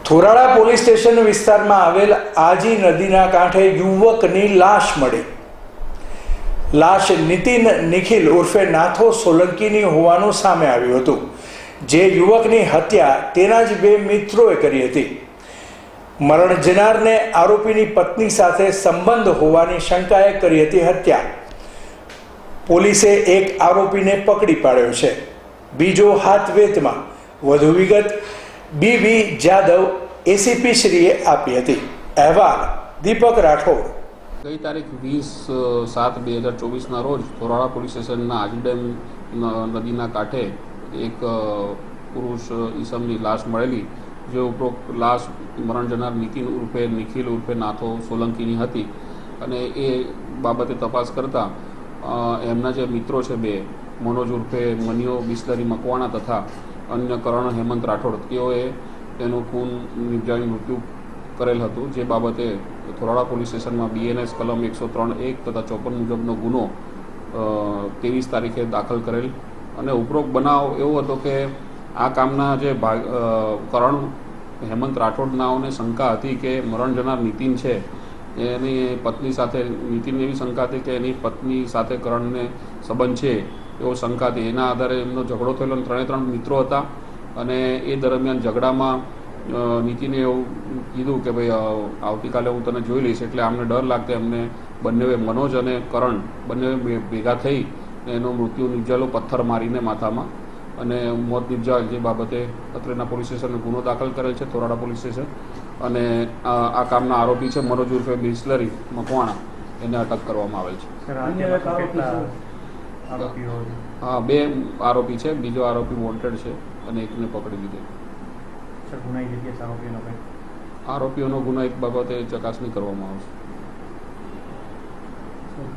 Thorala police station વિસ્તારમાં આવેલ આજી નદીના કાંઠે યુવકની લાશ મળી. લાશ નીતિન નિખિલ ઉર્ફે નાથો સોલંકીની હોવાનું સામે આવ્યું હતું. જે યુવકની હત્યા તેના જ બે મિત્રોએ કરી હતી. મરણ જનારને આરોપીની પત્ની સાથે સંબંધ હોવાની શંકાએ કરી હતી હત્યા. પોલીસે એક આરોપીને પકડી પાડ્યો છે, બીજો હાથવેતમાં. વધુ વિગત બીબી જાદવ એસીપી શ્રીએ આપી હતી. અહેવાલ દીપક રાઠોડ. ગઈ તારીખ 20/7/2024 રોજ થોરાળા પોલીસ સ્ટેશનના આજી ડેમ નદીના કાંઠે એક પુરુષ ઈસમની લાશ મળેલી. જે ઉપરોક્ત લાશ મરણ જનાર નીતિન ઉર્ફે નિખિલ ઉર્ફે નાથો સોલંકીની હતી અને એ બાબતે તપાસ કરતાં એમના જે મિત્રો છે બે, મનોજ ઉર્ફે મનિયો બિસ્લરી મકવાણા તથા અન્ય કરણ હેમંત રાઠોડ, તેઓએ તેનું ખૂન નિપજાવી મૃત્યુ કરેલ હતું. જે બાબતે થોરાળા પોલીસ સ્ટેશનમાં BNS કલમ 103(1) તથા 54 મુજબનો ગુનો 23 તારીખે દાખલ કરેલ. અને ઉપરોક્ત બનાવ એવો હતો કે આ કામના જે કરણ હેમંત રાઠોડનાઓને શંકા હતી કે મરણ જનાર નીતિન છે એની પત્ની સાથે, નીતિનને એવી શંકા હતી કે એની પત્ની સાથે કરણને સંબંધ છે એવો શંકા હતી. એના આધારે એમનો ઝઘડો થયેલો. ત્રણે મિત્રો હતા અને એ દરમિયાન ઝઘડામાં નીતિને એવું કીધું કે ભાઈ આવતીકાલે હું તને જોઈ લઈશ. એટલે આમને ડર લાગતો એમને બંને મનોજ અને કરણ બંને ભેગા થઈ એનો મૃત્યુ નિપજાવેલો પથ્થર મારીને માથામાં, અને મોત નિપજાવેલ. જે બાબતે અત્રેના પોલીસ સ્ટેશને ગુનો દાખલ કરેલ છે, થોરાળા પોલીસ સ્ટેશન. અને આ કામના આરોપી છે મનોજ ઉર્ફે બિસ્લરી મકવાણા, એને અટક કરવામાં આવેલ છે. હા, બે આરોપી છે, બીજો આરોપી વોન્ટેડ છે અને એકને પકડી લીધેલ. આરોપીઓનો ગુનાહિત બાબતે ચકાસણી કરવામાં આવશે.